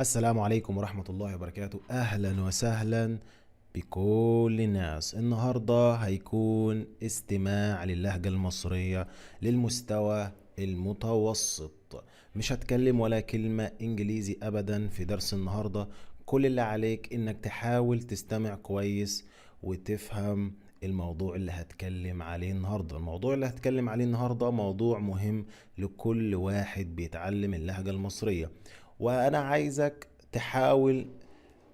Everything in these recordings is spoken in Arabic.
السلام عليكم ورحمة الله وبركاته. أهلا وسهلا بكل الناس. النهاردة هيكون استماع للهجة المصرية للمستوى المتوسط. مش هتكلم ولا كلمة إنجليزي أبدا في درس النهاردة. كل اللي عليك إنك تحاول تستمع كويس وتفهم الموضوع اللي هتكلم عليه النهاردة. الموضوع اللي هتكلم عليه النهاردة موضوع مهم لكل واحد بيتعلم اللهجة المصرية، وانا عايزك تحاول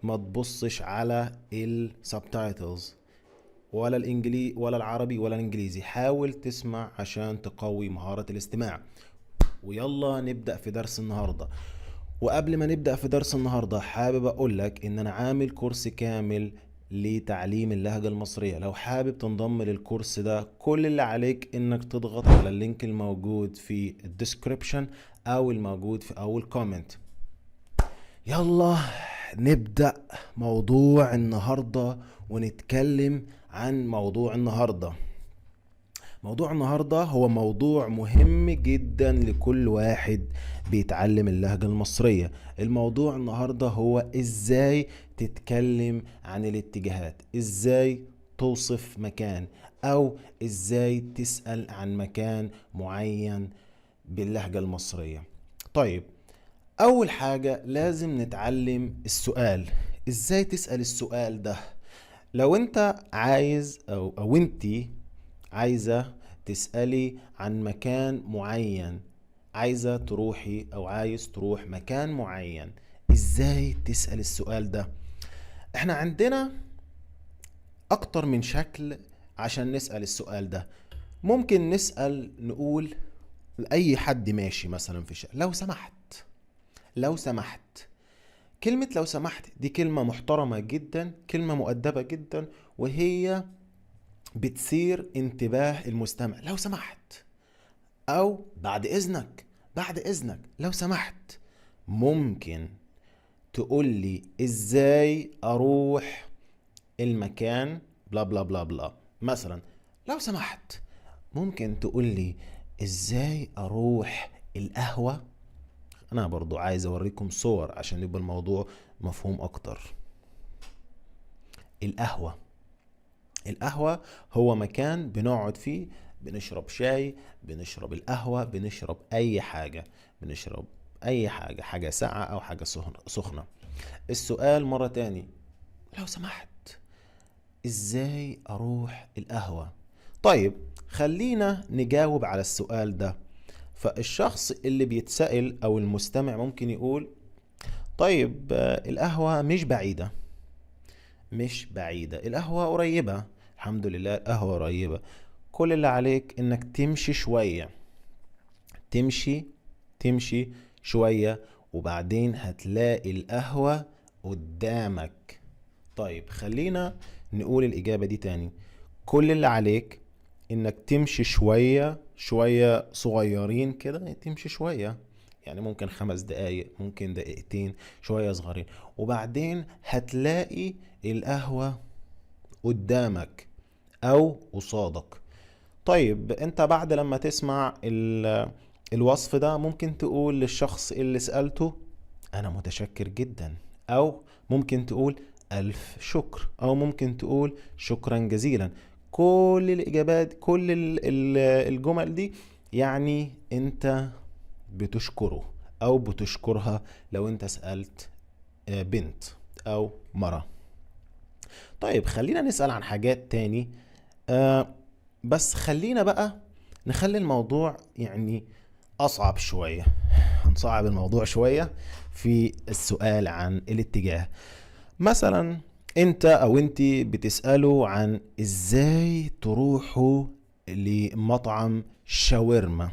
ما تبصش على السبتايتلز ولا الانجليزي ولا العربي ولا الانجليزي. حاول تسمع عشان تقوي مهارة الاستماع. ويلا نبدأ في درس النهاردة. وقبل ما نبدأ في درس النهاردة حابب اقولك ان انا عامل كورس كامل لتعليم اللهجة المصرية. لو حابب تنضم للكورس ده كل اللي عليك انك تضغط على اللينك الموجود في الديسكريبشن او الموجود في اول كومنت. يلا نبدأ موضوع النهاردة ونتكلم عن موضوع النهاردة. موضوع النهاردة هو موضوع مهم جدا لكل واحد بيتعلم اللهجة المصرية. الموضوع النهاردة هو ازاي تتكلم عن الاتجاهات، ازاي توصف مكان، او ازاي تسأل عن مكان معين باللهجة المصرية. طيب، اول حاجة لازم نتعلم السؤال. ازاي تسأل السؤال ده؟ لو انت عايز او انتي عايزة تسألي عن مكان معين، عايزة تروحي او عايز تروح مكان معين، ازاي تسأل السؤال ده؟ احنا عندنا اكتر من شكل عشان نسأل السؤال ده. ممكن نسأل نقول لأي حد ماشي مثلا في الشارع: لو سمحت. لو سمحت. كلمة لو سمحت دي كلمة محترمة جدا، كلمة مؤدبة جدا، وهي بتثير انتباه المستمع. لو سمحت، او بعد اذنك، بعد اذنك لو سمحت. ممكن تقول لي ازاي اروح المكان بلا بلا بلا بلا مثلا. لو سمحت ممكن تقول لي ازاي اروح القهوة. انا برضو عايز اوريكم صور عشان يبقى الموضوع مفهوم اكتر. القهوة. القهوة هو مكان بنقعد فيه، بنشرب شاي، بنشرب القهوة، بنشرب اي حاجة، بنشرب اي حاجة، حاجة ساقعة او حاجة سخنة. السؤال مرة تاني: لو سمحت ازاي اروح القهوة؟ طيب، خلينا نجاوب على السؤال ده. فالشخص اللي بيتسأل او المستمع ممكن يقول: طيب القهوة مش بعيدة. مش بعيدة، القهوة قريبة. الحمد لله القهوة قريبة. كل اللي عليك انك تمشي شوية، تمشي تمشي شوية، وبعدين هتلاقي القهوة قدامك. طيب خلينا نقول الإجابة دي تاني. كل اللي عليك انك تمشي شوية شوية صغيرين كده، تمشي شوية، يعني ممكن 5 دقايق، ممكن دقيقتين، شوية صغيرين، وبعدين هتلاقي القهوة قدامك او قصادك. طيب انت بعد لما تسمع الوصف ده ممكن تقول للشخص اللي سألته: انا متشكر جدا، او ممكن تقول الف شكر، او ممكن تقول شكرا جزيلا. كل الاجابات، كل الجمل دي يعني انت بتشكره او بتشكرها لو انت سألت بنت او مرة. طيب خلينا نسأل عن حاجات تاني. آه بس خلينا بقى نخلي الموضوع يعني أصعب شوية. هنصعب الموضوع شوية في السؤال عن الاتجاه. مثلا انت او انتي بتسألوا عن ازاي تروحوا لمطعم شاورما.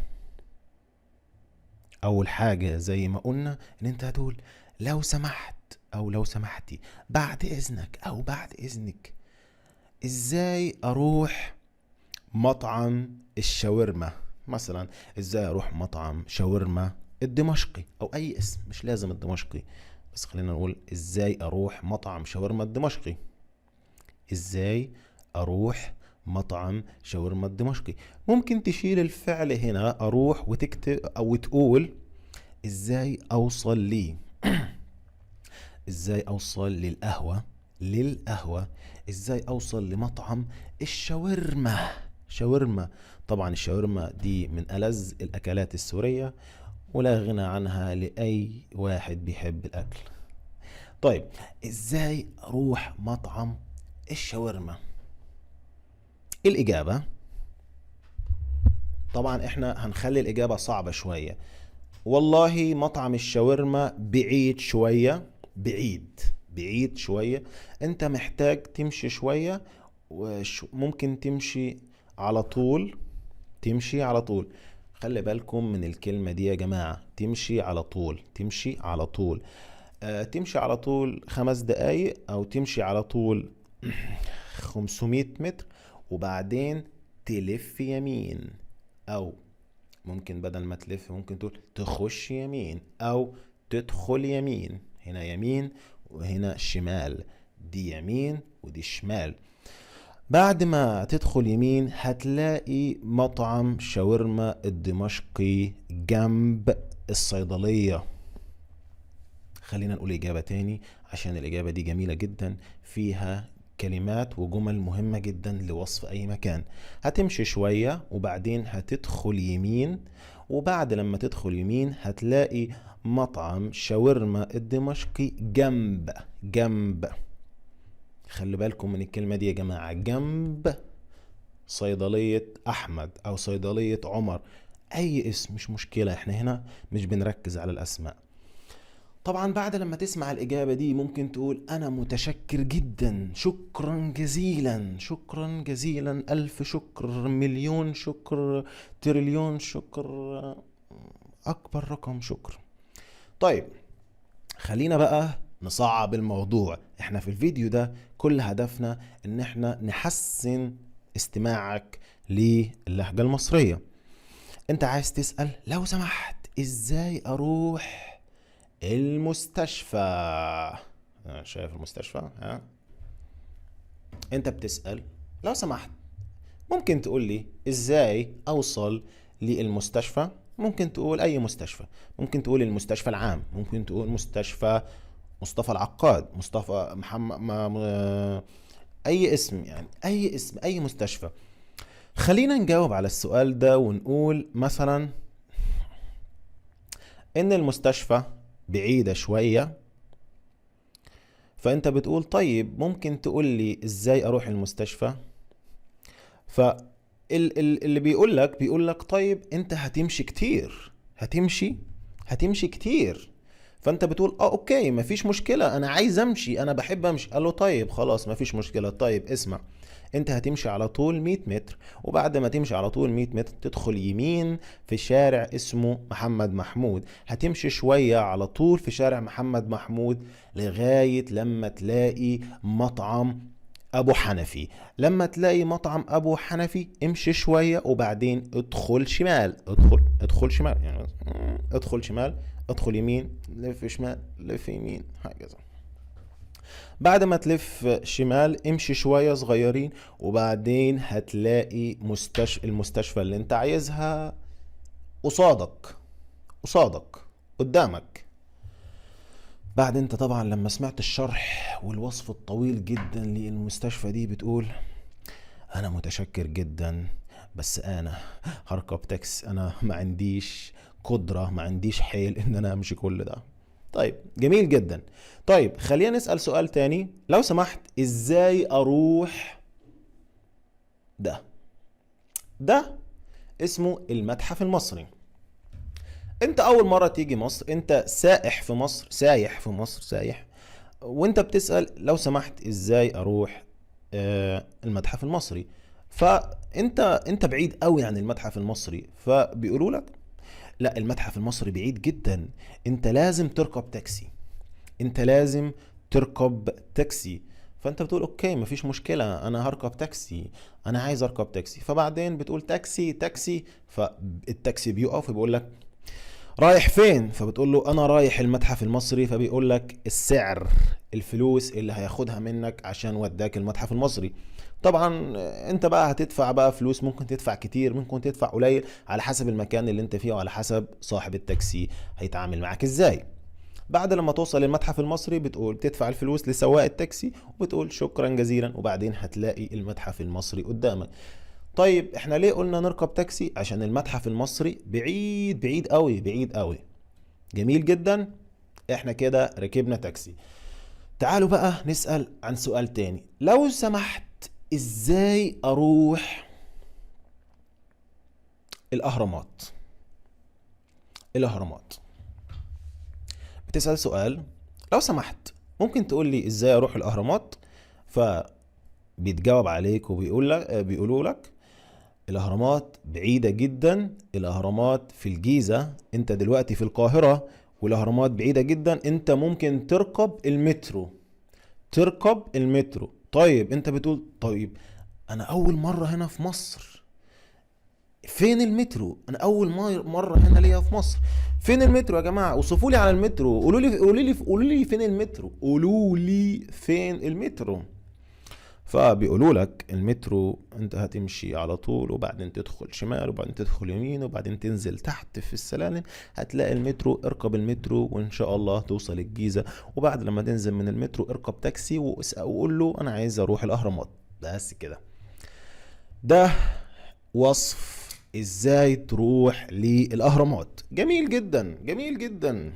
اول حاجة زي ما قلنا ان انت هتقول: لو سمحت او لو سمحتي، بعد اذنك او بعد اذنك، ازاي اروح مطعم الشاورما. مثلا ازاي اروح مطعم شاورما الدمشقي، او اي اسم، مش لازم الدمشقي، بس خلينا نقول ازاي اروح مطعم شاورما الدمشقي. ازاي اروح مطعم شاورما الدمشقي. ممكن تشيل الفعل هنا اروح وتكتب او تقول: ازاي اوصل لي. ازاي اوصل للقهوة، ازاي اوصل لمطعم الشاورما. شاورما، طبعا الشاورما دي من ألذ الأكلات السورية، ولا غنى عنها لأي واحد بيحب الأكل. طيب، ازاي اروح مطعم الشاورما؟ الإجابة، طبعا احنا هنخلي الإجابة صعبة شوية. والله مطعم الشاورما بعيد شوية، بعيد شوية. انت محتاج تمشي شوية، وممكن تمشي على طول. خلي بالكم من الكلمة دي يا جماعة، تمشي على طول، تمشي على طول. تمشي على طول 5 دقايق، او تمشي على طول 500 متر، وبعدين تلف يمين. او ممكن بدل ما تلف ممكن تقول تخش يمين او تدخل يمين. هنا يمين وهنا شمال، دي يمين ودي شمال. بعد ما تدخل يمين هتلاقي مطعم شاورما الدمشقي جنب الصيدلية. خلينا نقول إجابة تاني عشان الإجابة دي جميلة جدا، فيها كلمات وجمل مهمة جدا لوصف أي مكان. هتمشي شوية وبعدين هتدخل يمين، وبعد لما تدخل يمين هتلاقي مطعم شاورما الدمشقي جنب. خلي بالكم من الكلمة دي يا جماعة، جنب صيدلية أحمد أو صيدلية عمر، أي اسم مش مشكلة، احنا هنا مش بنركز على الأسماء. طبعا بعد لما تسمع الإجابة دي ممكن تقول أنا متشكر جدا، شكرا جزيلا، شكرا جزيلا، ألف شكر، مليون شكر، تريليون شكر، أكبر رقم شكر. طيب، خلينا بقى نصعب الموضوع. احنا في الفيديو ده كل هدفنا ان احنا نحسن استماعك للهجة المصرية. انت عايز تسأل لو سمحت ازاي اروح المستشفى؟ شايف المستشفى؟ ها، انت بتسأل لو سمحت. ممكن تقول لي ازاي اوصل للمستشفى، ممكن تقول اي مستشفى، ممكن تقول المستشفى العام، ممكن تقول مستشفى مصطفى العقاد، مصطفى محمد اي اسم، يعني اي اسم، اي مستشفى. خلينا نجاوب على السؤال ده ونقول مثلا ان المستشفى بعيدة شوية، فانت بتقول طيب ممكن تقول لي ازاي اروح المستشفى. اللي بيقول لك طيب انت هتمشي كتير، هتمشي كتير. فانت بتقول اوكي مفيش مشكلة، انا عايز امشي، انا بحب امشي. قال له طيب خلاص مفيش مشكلة. طيب اسمع، انت هتمشي على طول 100 متر، وبعد ما تمشي على طول 100 متر تدخل يمين في شارع اسمه محمد محمود. هتمشي شوية على طول في شارع محمد محمود لغاية لما تلاقي مطعم ابو حنفي. لما تلاقي مطعم ابو حنفي امشي شوية وبعدين ادخل شمال، ادخل شمال، يعني ادخل شمال، ادخل يمين، لف شمال، لف يمين، هكذا. بعد ما تلف شمال امشي شوية صغيرين، وبعدين هتلاقي المستشفى اللي انت عايزها قصادك قدامك. بعد انت طبعا لما سمعت الشرح والوصف الطويل جدا للمستشفى دي بتقول انا متشكر جدا، بس انا هركب تاكسي، انا ما عنديش قدرة، ما عنديش حيل ان انا امشي كل ده. طيب جميل جدا. طيب خلينا نسأل سؤال تاني، لو سمحت ازاي اروح ده اسمه المتحف المصري. انت اول مرة تيجي مصر، انت سائح في مصر، وانت بتسأل لو سمحت ازاي اروح المتحف المصري. فانت بعيد قوي عن المتحف المصري، فبيقولوا لك لا المتحف المصري بعيد جدا، انت لازم تركب تاكسي. فانت بتقول اوكي مفيش مشكلة، انا هركب تاكسي، انا عايز اركب تاكسي. فبعدين بتقول تاكسي، فالتاكسي بيقف وبيقول لك رايح فين؟ فبتقول له انا رايح المتحف المصري. فبيقول لك السعر، الفلوس اللي هياخدها منك عشان وداك المتحف المصري. طبعا انت بقى هتدفع بقى فلوس، ممكن تدفع كتير ممكن تدفع قليل، على حسب المكان اللي انت فيه وعلى حسب صاحب التاكسي هيتعامل معك ازاي. بعد لما توصل للمتحف المصري بتقول تدفع الفلوس لسواق التاكسي وبتقول شكرا جزيلا، وبعدين هتلاقي المتحف المصري قدامك. طيب احنا ليه قلنا نركب تاكسي؟ عشان المتحف المصري بعيد بعيد قوي بعيد قوي. جميل جدا، احنا كده ركبنا تاكسي. تعالوا بقى نسأل عن سؤال تاني. لو سمحت، ازاي اروح الاهرامات؟ الاهرامات بتسأل سؤال، لو سمحت ممكن تقول لي ازاي اروح الاهرامات؟ فبيتجاوب عليك وبيقول لك بيقولوا لك الاهرامات بعيدة جدا، الاهرامات في الجيزة، انت دلوقتي في القاهرة والاهرامات بعيدة جدا، انت ممكن تركب المترو. تركب المترو. طيب انت بتقول طيب انا اول مرة هنا في مصر، فين المترو؟ انا اول مرة هنا ليا في مصر، فين المترو يا جماعة؟ اوصفوا لي على المترو، قولوا لي فين المترو، قولوا لي فين المترو. فبيقولوا لك المترو انت هتمشي على طول، وبعدين تدخل شمال، وبعدين تدخل يمين، وبعدين تنزل تحت في السلالم هتلاقي المترو. اركب المترو وان شاء الله توصل الجيزة، وبعد لما تنزل من المترو اركب تاكسي وقول له انا عايز اروح الاهرامات. بس كده. ده وصف ازاي تروح للاهرامات. جميل جدا جميل جدا.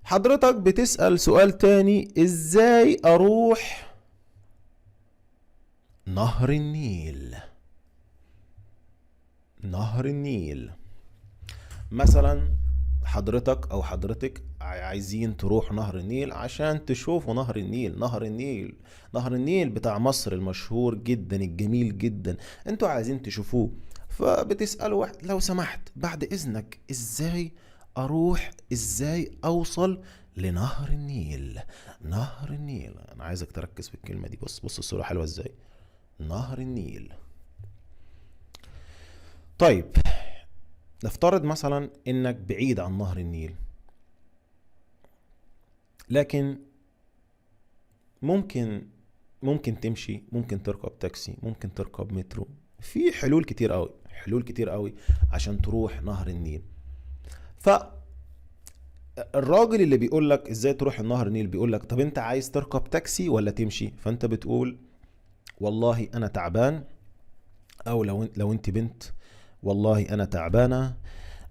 حضرتك بتسأل سؤال تاني، ازاي اروح نهر النيل؟ نهر النيل مثلا حضرتك او حضرتك عايزين تروح نهر النيل عشان تشوفوا نهر النيل. نهر النيل، نهر النيل بتاع مصر المشهور جدا الجميل جدا، انتوا عايزين تشوفوه. فبتسألوا واحد، لو سمحت بعد اذنك ازاي اروح، ازاي اوصل لنهر النيل؟ نهر النيل، انا عايزك تركز في الكلمة دي. بص بص الصورة حلوة ازاي. نهر النيل. طيب نفترض مثلا انك بعيد عن نهر النيل، لكن ممكن تمشي، ممكن تركب تاكسي، ممكن تركب مترو. في حلول كتير قوي، حلول كتير قوي عشان تروح نهر النيل. فالراجل اللي بيقول لك ازاي تروح النهر النيل بيقول لك طب انت عايز تركب تاكسي ولا تمشي؟ فانت بتقول والله انا تعبان، او لو انت بنت والله انا تعبانه،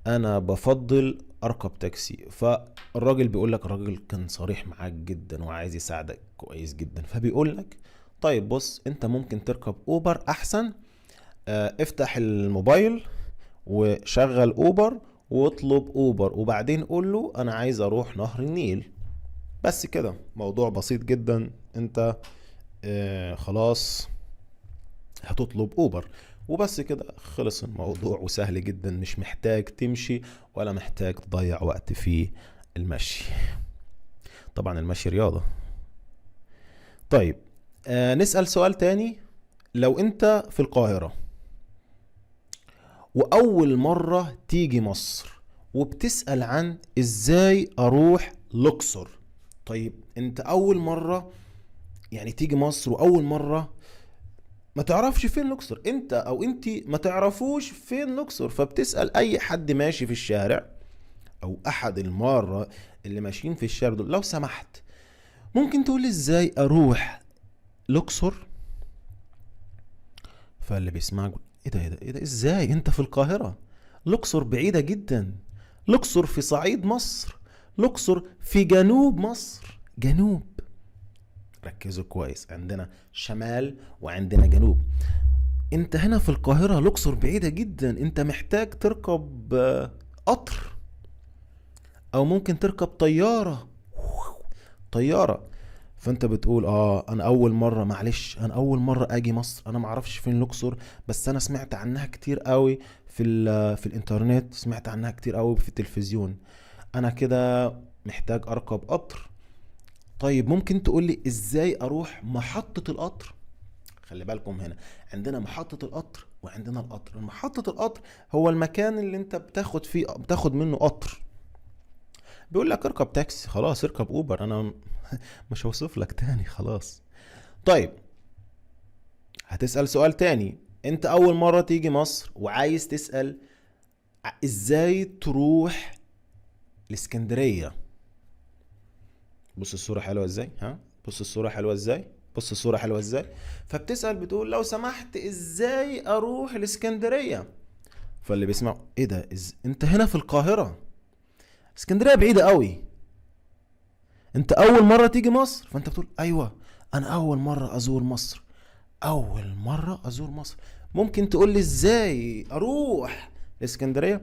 انا بفضل اركب تاكسي. فالراجل بيقول لك، الراجل كان صريح معاك جدا وعايز يساعدك كويس جدا، فبيقول لك طيب بص انت ممكن تركب اوبر احسن. افتح الموبايل وشغل اوبر واطلب اوبر، وبعدين قول له انا عايز اروح نهر النيل. بس كده، موضوع بسيط جدا. انت خلاص هتطلب اوبر وبس كده، خلص الموضوع وسهل جدا، مش محتاج تمشي ولا محتاج تضيع وقت في المشي. طبعا المشي رياضة. طيب نسأل سؤال تاني. لو انت في القاهرة واول مرة تيجي مصر وبتسأل عن ازاي اروح الاقصر. طيب انت اول مرة يعني تيجي مصر، واول مرة ما تعرفش فين الاقصر، انت او انتي ما تعرفوش فين الاقصر، فبتسأل اي حد ماشي في الشارع او احد المارة اللي ماشيين في الشارع دول، لو سمحت ممكن تقول ازاي اروح الاقصر؟ فاللي بيسمعك ايه ده ايه ده ايه ده، ازاي انت في القاهرة؟ الاقصر بعيدة جدا، الاقصر في صعيد مصر، الاقصر في جنوب مصر. جنوب، ركزوا كويس، عندنا شمال وعندنا جنوب. انت هنا في القاهرة، الاقصر بعيدة جدا، انت محتاج تركب قطر، او ممكن تركب طيارة. طيارة. فانت بتقول انا اول مرة، معلش انا اول مرة اجي مصر، انا معرفش فين الاقصر، بس انا سمعت عنها كتير قوي في الانترنت، سمعت عنها كتير قوي في التلفزيون، انا كده محتاج اركب قطر. طيب ممكن تقولي ازاي اروح محطة القطر؟ خلي بالكم هنا عندنا محطة القطر وعندنا القطر. محطة القطر هو المكان اللي انت بتاخد منه قطر. بيقول لك اركب تاكسي، خلاص اركب اوبر، انا مش هوصف لك تاني خلاص. طيب هتسأل سؤال تاني. انت اول مرة تيجي مصر وعايز تسأل ازاي تروح الاسكندرية. بص الصورة حلوة ازاي، ها؟ بص الصورة حلوة ازاي، بص الصورة حلوة ازاي. فبتسأل بتقول لو سمحت ازاي اروح الاسكندرية؟ فاللي بيسمع ايه ده، انت هنا في القاهرة، اسكندرية بعيدة قوي، انت اول مرة تيجي مصر؟ فانت بتقول ايوه، انا اول مرة ازور مصر، اول مرة ازور مصر. ممكن تقول لي ازاي اروح الاسكندرية؟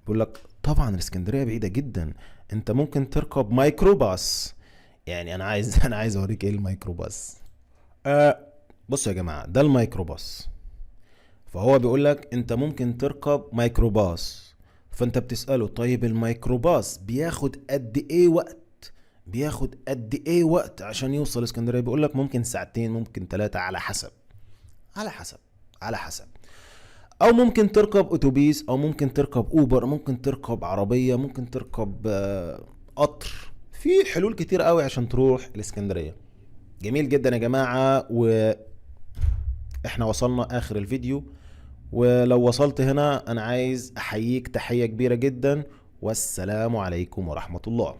بقول لك طبعا الاسكندرية بعيدة جدا، انت ممكن تركب ميكروباص. يعني انا عايز انا عايز اوريك ايه الميكروباص. أه بصوا يا جماعة، ده الميكروباص. فهو بيقول لك انت ممكن تركب ميكروباص. فانت بتسأله طيب الميكروباص بياخد قد ايه وقت، بياخد قد ايه وقت عشان يوصل اسكندرية؟ بيقول لك ممكن ساعتين، ممكن ثلاثة، على حسب، على حسب، على حسب. او ممكن تركب اتوبيس، او ممكن تركب اوبر، ممكن تركب عربية، ممكن تركب قطر. في حلول كتير قوي عشان تروح الاسكندرية. جميل جدا يا جماعة، واحنا وصلنا اخر الفيديو. ولو وصلت هنا انا عايز احييك تحية كبيرة جدا، والسلام عليكم ورحمة الله.